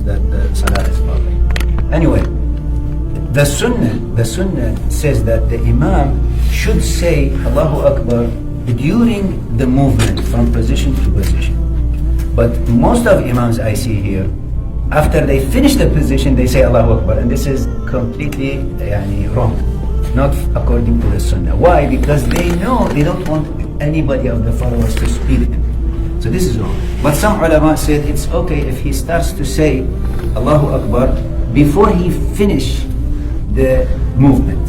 that the salah is fardh. Anyway, the sunnah says that the imam should say Allahu Akbar during the movement from position to position. But most of imams I see here, after they finish the position, they say Allahu Akbar, and this is completely wrong, not according to the sunnah. Why? Because they know they don't want anybody of the followers to speed him. So this is wrong. But some ulama said it's okay if he starts to say Allahu Akbar before he finish the movement.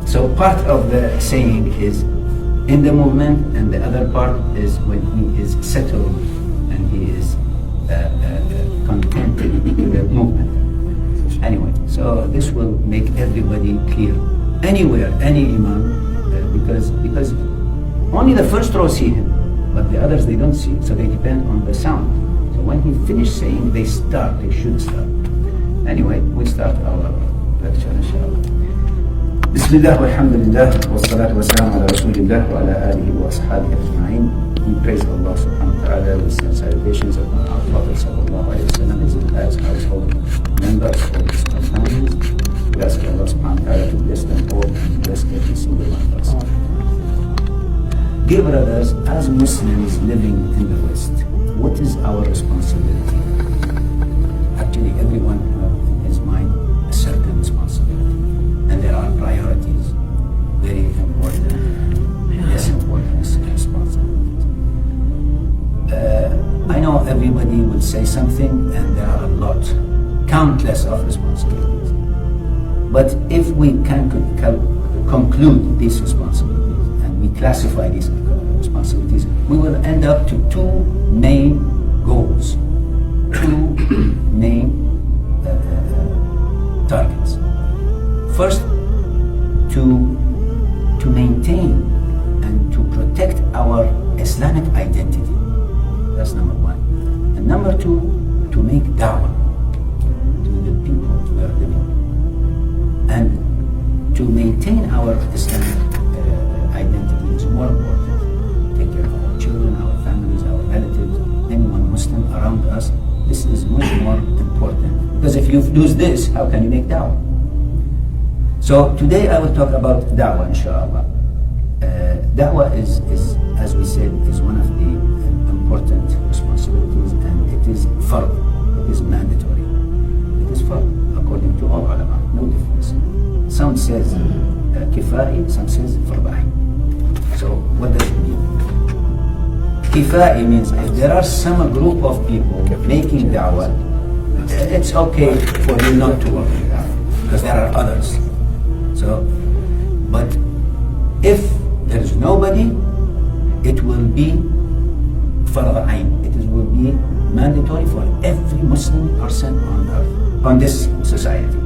So part of the saying is in the movement, and the other part is when he is settled and he is contented with the movement. Anyway, so this will make everybody clear. Anywhere, any imam, because only the first row see him, but the others they don't see, so they depend on the sound. So when he finished saying, they should start. Anyway, we start our lecture, inshallah. Bismillah walhamdulillah wassalatu wassalamu ala rasulillah wa ala alihi wa ashabihi ajma'in. We praise Allah subhanahu wa ta'ala with salutations upon our Prophet sallallahu alayhi wa sallam, his entire household members, all his companions. We ask Allah subhanahu wa ta'ala to bless them all and bless every single one of us. Dear brothers, as Muslims living in the West, what is our responsibility? Actually, everyone has in his mind a certain responsibility. And there are priorities, very important, less important responsibilities. I know everybody will say something, and there are a lot, countless of responsibilities. But if we can conclude these responsibilities, and we classify these responsibilities, we will end up to two main goals, two main targets. First, to maintain and to protect our Islamic identity. That's number one. And number two, to make da'wah to the people we are living. And to maintain our Islamic identity is more important. Take care of our children, our families, our relatives, anyone Muslim around us. This is much more important. Because if you lose this, how can you make da'wah? So today I will talk about da'wah, inshallah. Da'wah is, as we said, is one of the important responsibilities, and it is fard, it is mandatory. It is fard, according to all ulama, no difference. Some says kifai, some says farba'i. So what does it mean? Kifai means if there are some group of people making da'wah, it's okay for you not to work with da'wah, because there are others. So, but if there is nobody, it will be fard ayn. It will be mandatory for every Muslim person on earth, on this society.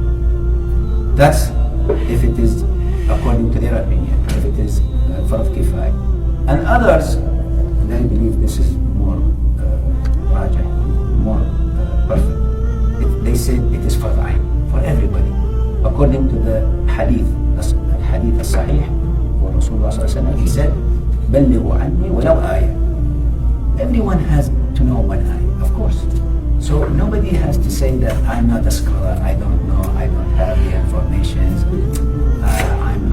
That's if it is according to their opinion. If it is fard kifaya, and others, they believe this is more rajah, more perfect. They said it is fard ayn for everybody. According to the hadith al-sahih for Rasulullah sallallahu alaihi wasallam, he said, "Ballighu anni walau ayah." Everyone has to know one ayah, of course. So nobody has to say that I'm not a scholar, I don't know, I don't have the information, I'm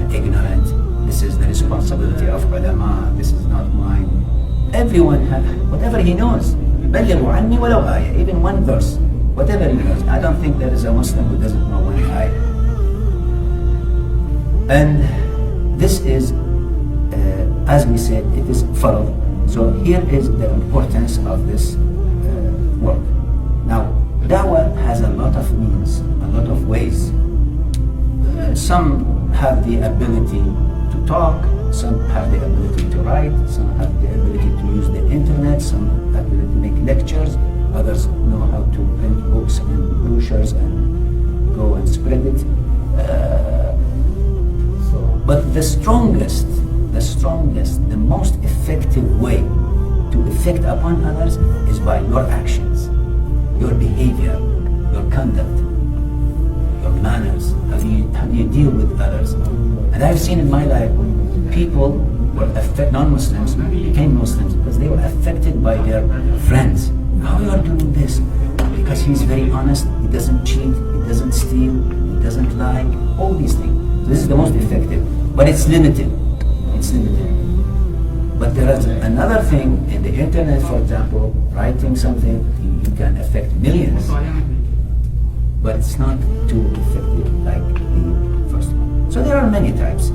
ignorant. This is the responsibility of ulama. This is not mine. Everyone has whatever he knows. "Ballighu anni walau ayah," even one verse. Whatever he knows. I don't think there is a Muslim who doesn't know one ayah. And this is, as we said, it is fard. So here is the importance of this work. Now, da'wah has a lot of means, a lot of ways. Some have the ability to talk, some have the ability to write, some have the ability to use the internet, some have the ability to make lectures. Others know how to print books and brochures and go and spread it. But the strongest, the most effective way to affect upon others is by your actions, your behavior, your conduct, your manners. How do you deal with others? And I've seen in my life people were non-Muslims became Muslims because they were affected by their friends. How you are doing this? Because he's very honest, he doesn't cheat, he doesn't steal, he doesn't lie, all these things. So this is the most effective, but it's limited. It's limited. But there is another thing in the internet, for example, writing something, you can affect millions, but it's not too effective like the first one. So there are many types.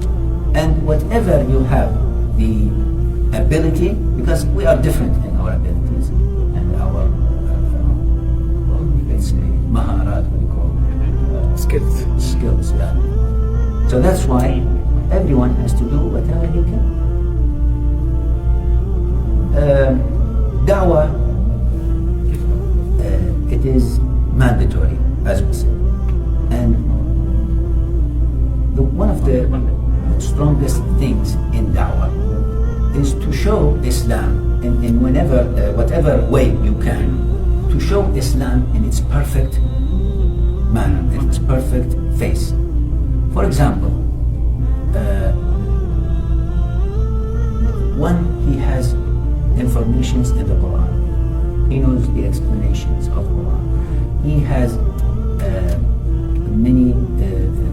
And whatever you have the ability, because we are different in our abilities and our, let's say, maharat, what do you call it? Skills, yeah. So that's why everyone has to do whatever he can. Dawah, it is mandatory, as we say. And one of the strongest things in da'wah is to show Islam in whatever way you can, to show Islam in its perfect manner, in its perfect face. For example, one, he has informations in the Quran. He knows the explanations of Quran. He has many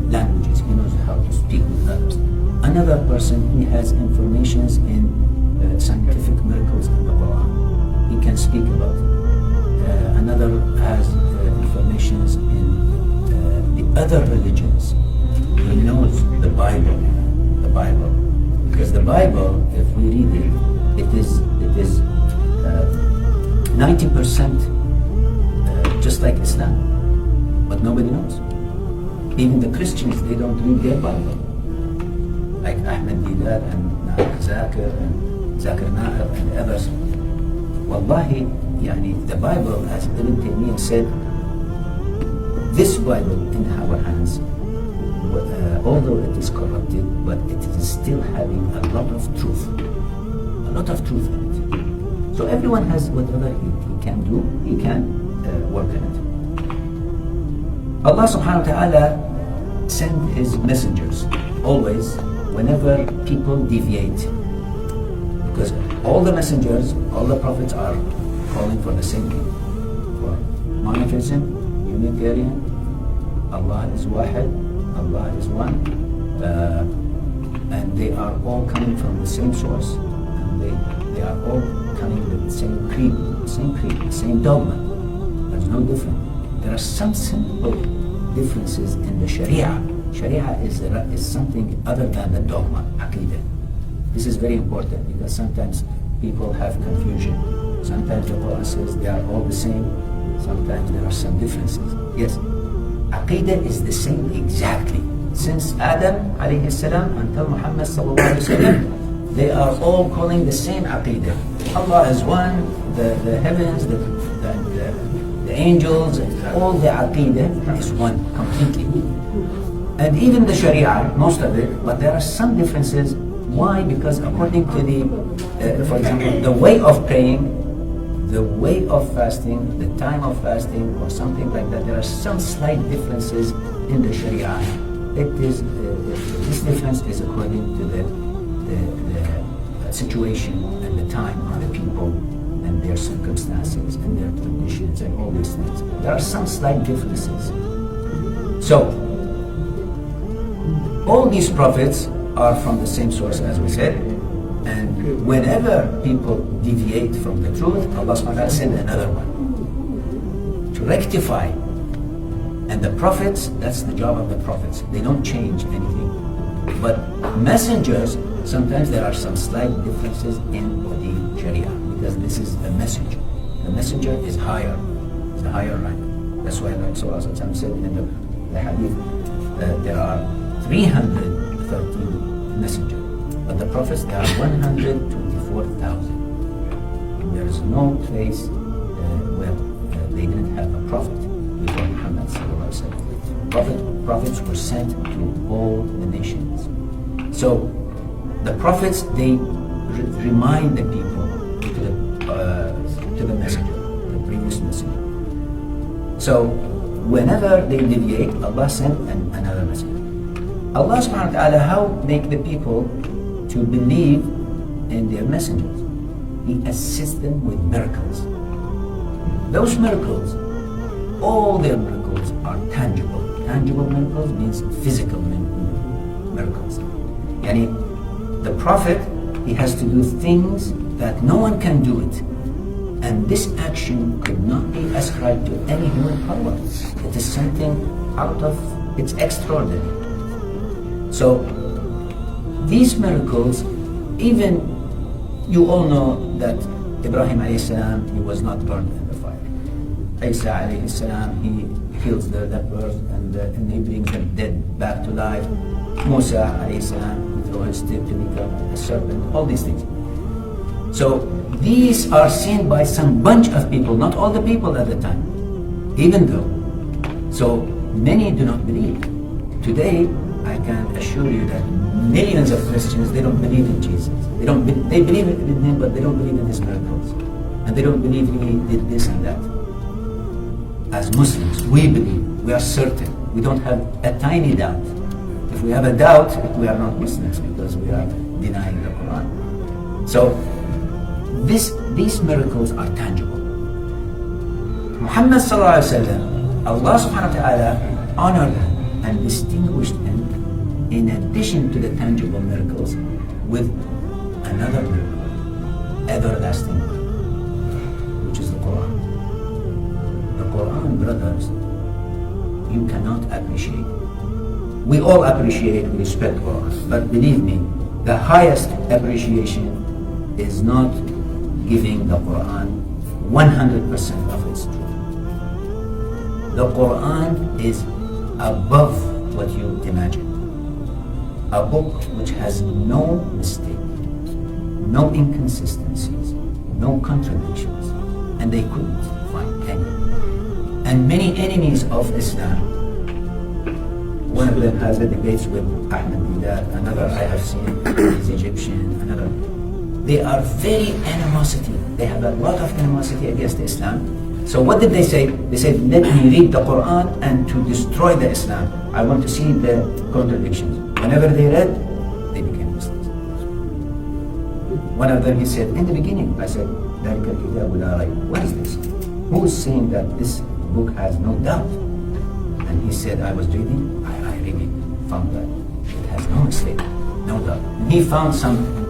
languages. He knows how to speak with others. Another person, he has informations in scientific miracles in the Quran. He can speak about it. Another has informations in the other religions. He knows the Bible. Because the Bible, if we read it, it is 90% just like Islam, but nobody knows. Even the Christians, they don't read their Bible. Like Ahmed Didat and Zakir and Zakir Na'ab and others. Wallahi, the Bible, as Ibn Taymiyyah said, this Bible in our hands, although it is corrupted, but it is still having a lot of truth in it. So everyone has whatever he can do, he can work on it. Allah subhanahu wa ta'ala sent his messengers always whenever people deviate. Because all the messengers, all the prophets are calling for the same thing. For monotheism, Unitarian, Allah is Wahid, Allah is one, and they are all coming from the same source, and they are all coming with the same creed, the same dogma. There's no difference. There are some simple differences in the Sharia. Sharia is something other than the dogma, Aqidah. This is very important because sometimes people have confusion. Sometimes the Quran says they are all the same. Sometimes there are some differences. Yes, Aqidah is the same exactly. Since Adam alayhi salam until Muhammad sallallahu alayhi wa sallam, they are all calling the same Aqidah. Allah is one, the heavens, the angels, all the Aqidah is one completely. And even the Sharia, most of it, but there are some differences. Why? Because according to for example, the way of praying, the way of fasting, the time of fasting, or something like that, there are some slight differences in the Sharia. It is this difference is according to the situation and the time of the people and their circumstances and their conditions and all these things. There are some slight differences. So all these prophets are from the same source, as we said, and whenever people deviate from the truth, Allah subhanahu wa ta'ala send another one to rectify. And the prophets, that's the job of the prophets. They don't change anything. But messengers, sometimes there are some slight differences in the Sharia, because this is a message. The messenger is higher. It's a higher rank. That's why Rasulullah said in the hadith, there are 313 messengers. But the prophets, there are 124,000. There is no place where they didn't have a prophet before Muhammad sallallahu alaihi wasallam. Prophets were sent to all the nations. So the prophets, they remind the people to the messenger, the previous messenger. So whenever they deviate, Allah sent another messenger. Allah subhanahu wa ta'ala, how make the people to believe in their messengers? He assists them with miracles. Those miracles, all their miracles are tangible. Tangible miracles means physical miracles. Yani the Prophet, he has to do things that no one can do it. And this action could not be ascribed to any human power. It is something out of, it's extraordinary. So these miracles, even you all know that Ibrahim alayhi salam, he was not burned in the fire. Isa alayhi salam, he heals the lepers and he brings the dead back to life. Musa alayhi salam, he throws his stick to become a serpent, all these things. So these are seen by some bunch of people, not all the people at the time, even though. So many do not believe. Today, I can assure you that millions of Christians, they don't believe in Jesus. They believe in him, but they don't believe in his miracles. And they don't believe he did this and that. As Muslims, we believe, we are certain. We don't have a tiny doubt. If we have a doubt, we are not Muslims because we are denying the Quran. So, these miracles are tangible. Muhammad sallallahu alaihi wasallam, Allah subhanahu wa ta'ala honored him and distinguished him in addition to the tangible miracles with another miracle, everlasting miracle, which is the Quran. The Quran, brothers, you cannot appreciate. We all appreciate, we respect Quran, but believe me, the highest appreciation is not giving the Quran 100% of its truth. The Quran is above what you imagine. A book which has no mistake, no inconsistencies, no contradictions, and they couldn't find any. And many enemies of Islam, one of them has the debates with Ahmed Didat, another I have seen is Egyptian, another. They are very animosity. They have a lot of animosity against Islam. So what did they say? They said, let me read the Quran and to destroy the Islam. I want to see the contradictions. Whenever they read, they became Muslims. One of them, he said, in the beginning, I said, what is this? Who is saying that this book has no doubt? And he said, I was reading, I really found that it has no mistake, no doubt. And he found some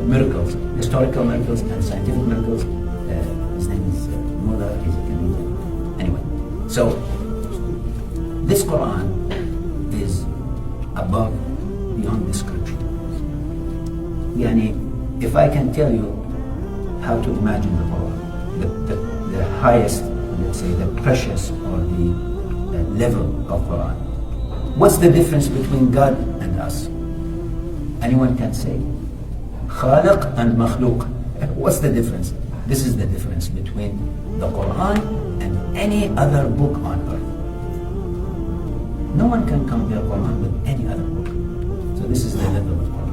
miracles, historical miracles and scientific miracles. His name is Mother, he's a Canadian. Anyway, so this Quran is above, beyond description. Yani, if I can tell you how to imagine the Quran, the highest, let's say the precious or the level of Quran, what's the difference between God and us? Anyone can say? Khaliq and Makhluq. What's the difference? This is the difference between the Quran and any other book on earth. No one can compare Quran with any other book. So this is the level of Quran.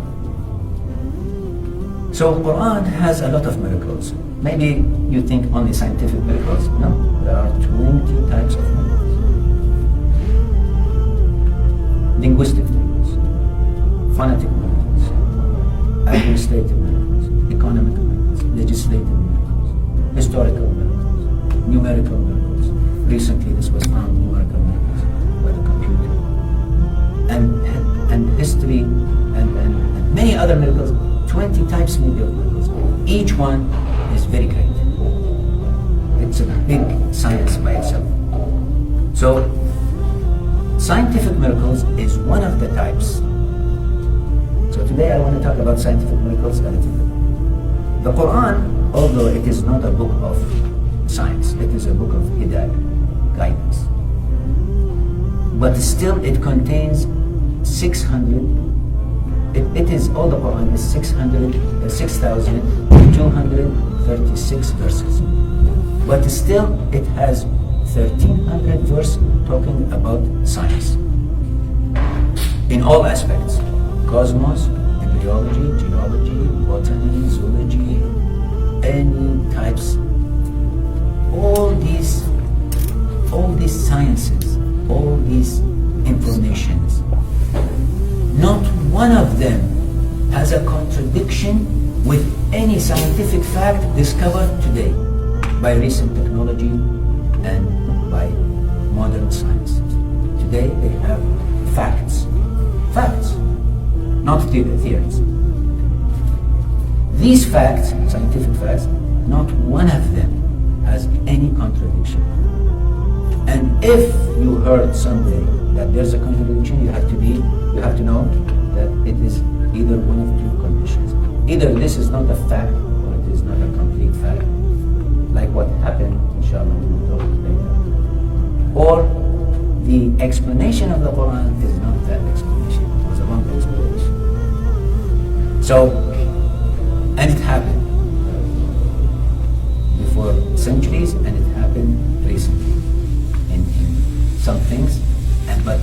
So Quran has a lot of miracles. Maybe you think only scientific miracles. No, there are 20 types of miracles. Linguistic miracles, phonetic miracles, administrative miracles, economic miracles, legislative miracles, historical miracles, numerical miracles. Recently this was found, numerical miracles by the computer. And history and many other miracles, 20 types maybe of miracles. Each one is very great. It's a big science by itself. So scientific miracles is one of the types. So today I want to talk about scientific miracles a little bit. The Quran, although it is not a book of science, it is a book of hidayah, guidance. But still it contains 6,236 verses. But still it has 1,300 verses talking about science. In all aspects. Cosmos, embryology, geology, botany, zoology, any types. All these sciences, all these informations, not one of them has a contradiction with any scientific fact discovered today by recent technology and by theories. These facts, scientific facts, not one of them has any contradiction. And if you heard someday that there's a contradiction, you have to know that it is either one of two conditions. Either this is not a fact or it is not a complete fact, like what happened, inshallah, we will talk later. Or the explanation of the Quran is not that explanation, it was a wrong explanation. So, and it happened before centuries, and it happened recently in some things, but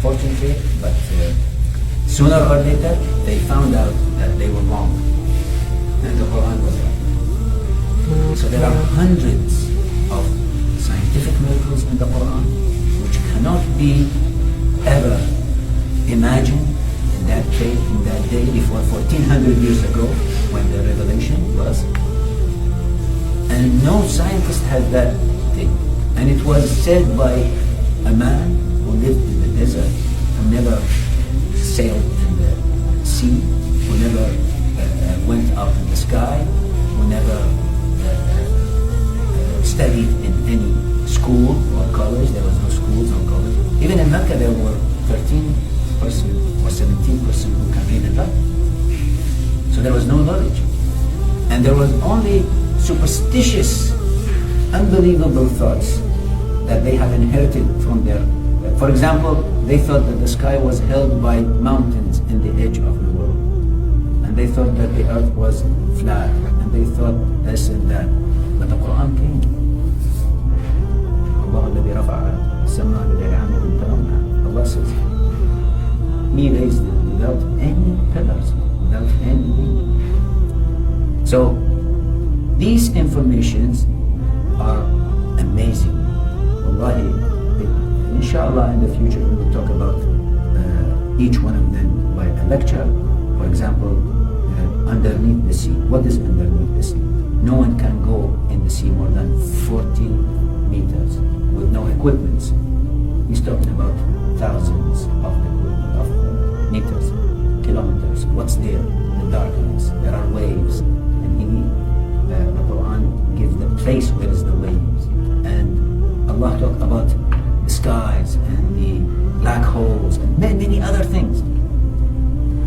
fortunately, sooner or later, they found out that they were wrong, and the Quran was right. So there are hundreds of scientific miracles in the Quran which cannot be ever imagined in that day before 1400 years ago when the revelation was. And no scientist had that thing. And it was said by a man who lived in the desert, who never sailed in the sea, who never went up in the sky, who never studied in any school or college. There was no schools or college. Even in Mecca there were 13% or 17% who can read and write. So there was no knowledge. And there was only superstitious, unbelievable thoughts that they have inherited from their... For example, they thought that the sky was held by mountains in the edge of the world. And they thought that the earth was flat. And they thought this and that. But the Quran came. Allah says, He raised it without any pillars, without anything. So, these informations are amazing. Wallahi, inshallah in the future we will talk about each one of them by a lecture. For example, underneath the sea. What is underneath the sea? No one can go in the sea more than 40 meters with no equipment. He's talking about thousands of meters, kilometers. What's there? The darkness. There are waves. And the Quran gives the place where is the waves. And Allah talk about the skies and the black holes and many other things.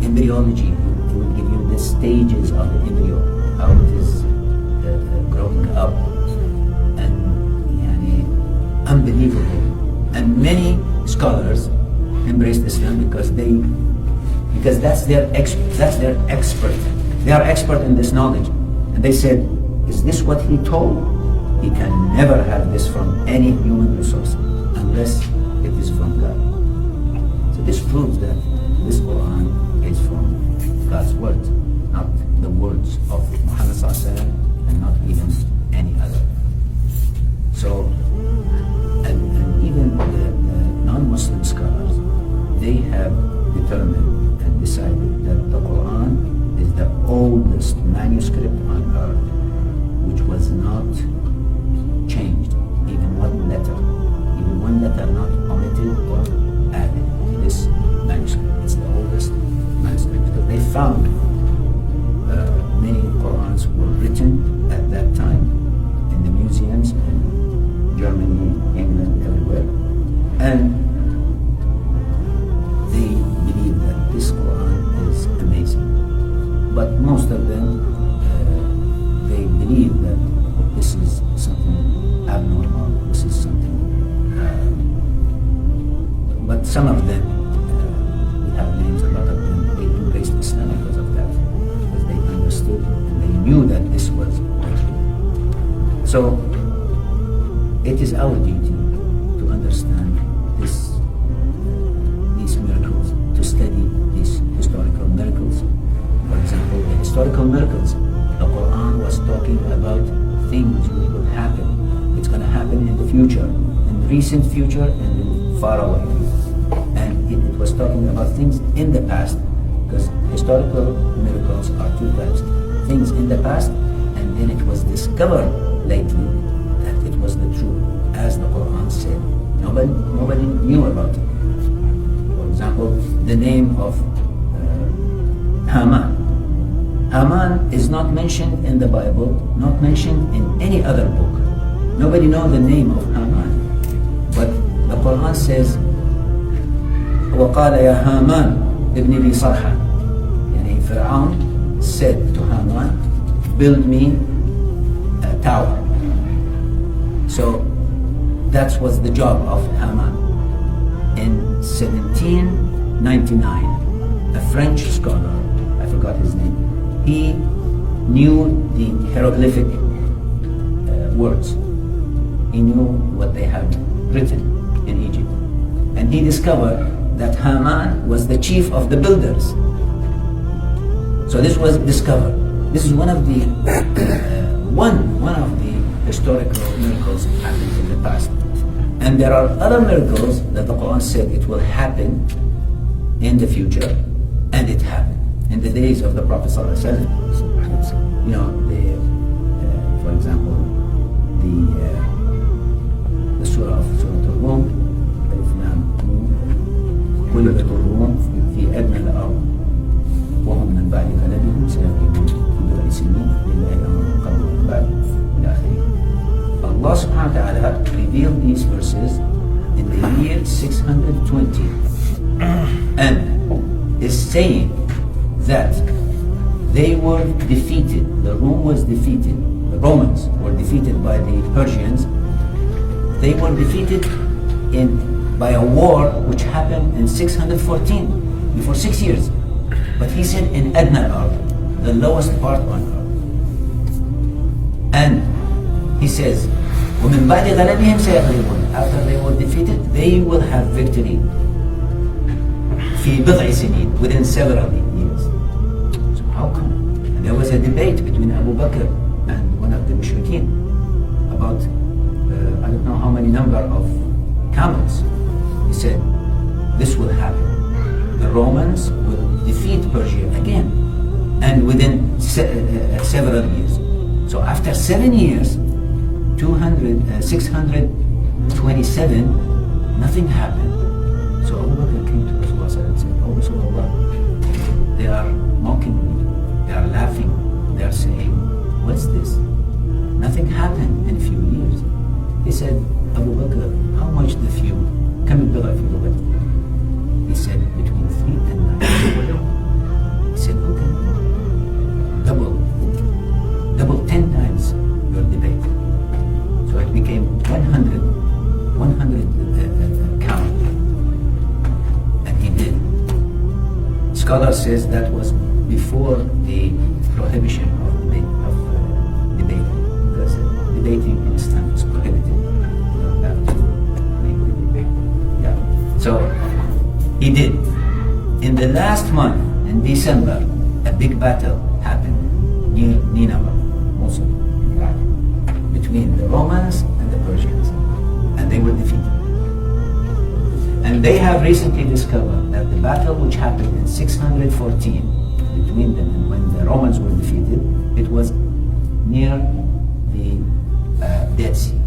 Embryology, it will give you the stages of the embryo, how it is growing up, and unbelievable. And many scholars embraced Islam because that's their expert. They are expert in this knowledge. And they said, is this what he told? He can never have this from any human resource unless it is from God. So this proves that this Quran is from God's words, not the words of Muhammad ﷺ, and not even any other. So, and even the non-Muslim scholars, they have determined and decided that the Quran is the oldest manuscript on earth which was not changed, even one letter not omitted or added to this manuscript. It's the oldest manuscript because they found many Qurans were written at that time in the museums in Germany, England, everywhere, and they believe that this Quran is amazing. But most of them, they believe that this is something abnormal, this is something... but some of them, we have names, a lot of them, they embraced Islam because of that, because they understood and they knew that this was true. So, it is our duty to understand these miracles, to study these historical miracles. For example, the historical miracles, the Quran was talking about things which will happen. It's going to happen in the future, in the recent future and in far away. And it was talking about things in the past, because historical miracles are two types. Things in the past, and then it was discovered lately that it was the truth, as the Quran said. Nobody knew about it. For example, the name of Haman. Haman is not mentioned in the Bible, not mentioned in any other book. Nobody knows the name of Haman. But the Quran says, وَقَالَ يَا هَامَانُ ابْنِ لِي صَرْحًا. Yani Fir'aun said to Haman, build me a tower. So that was the job of Haman. In 1799, a French scholar, I forgot his name, he knew the hieroglyphic words. He knew what they had written in Egypt. And he discovered that Haman was the chief of the builders. So this was discovered. This is one of the historical miracles happened in the past. And there are other miracles that the Quran said it will happen in the future, and it happened in the days of the Prophet ﷺ. You know, for example, the surah of Surah Al-Rum, غلبت الروم في أدنى الأرض وهم من بعد غلبهم سيغلبون في بضع سنين لله الأمر من قبل ومن بعد إلى آخره. Allah subhanahu wa ta'ala revealed these verses in the year 620 and is saying that they were defeated, the Romans were defeated by the Persians. They were defeated by a war which happened in 614, before 6 years. But he said in Adna al-Ard, the lowest part on earth. And he says, وَمِن بَعْدِ غَلَبِهِمْ سَيَغْلِبُونَ. After they were defeated, they will have victory. فِي بِضْعِ سِنِينَ, within several years. So how come? And there was a debate between Abu Bakr and one of the mushrikeen about, I don't know how many number of camels. He said, this will happen. The Romans will defeat Persia again, and within several years. So after 7 years, 627, nothing happened. So Abu Bakr came to Rasulullah and said, oh Rasulullah, they are mocking me, they are laughing, they are saying, what's this? Nothing happened in a few years. He said, Abu Bakr, how much the few? كم البضع في لغتك? He said, between 3 and 9. He said, okay, double 10 times your debate. So it became 100 count. And he did. Scholar says that was before the prohibition of debating. Because debating in Islam is prohibited. You don't have to make the debate. Yeah. So he did. In the last month, in December, a big battle happened near Nineveh, Mosul, between the Romans and the Persians, and they were defeated. And they have recently discovered that the battle which happened in 614 between them and when the Romans were defeated, it was near the Dead Sea.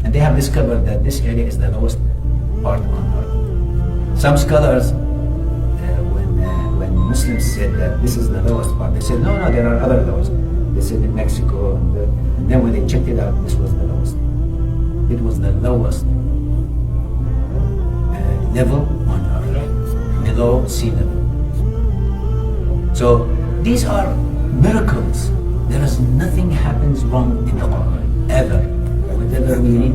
And they have discovered that this area is the lowest part on earth. Some scholars, when Muslims said that this is the lowest part, they said, no, there are other lowest. They said in Mexico, and then when they checked it out, this was the lowest. It was the lowest level on earth, below sea level. So these are miracles. There is nothing happens wrong in the Quran, ever. Whatever we read.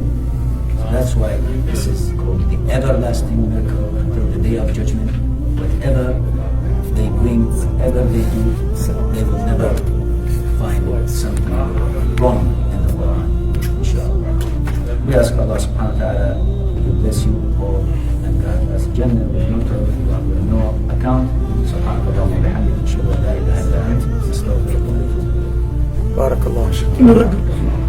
So that's why this is called the everlasting miracle until the day of judgment. Whatever they bring, whatever they do, they will never find something wrong in the Quran, inshallah. We ask Allah subhanahu wa ta'ala to bless you all and grant us Jannah with no trouble, with no account. Subhanahu wa ta'ala, inshallah, la ilaha illa anta, astaghfiruka wa atubu ilayk. Barakallah.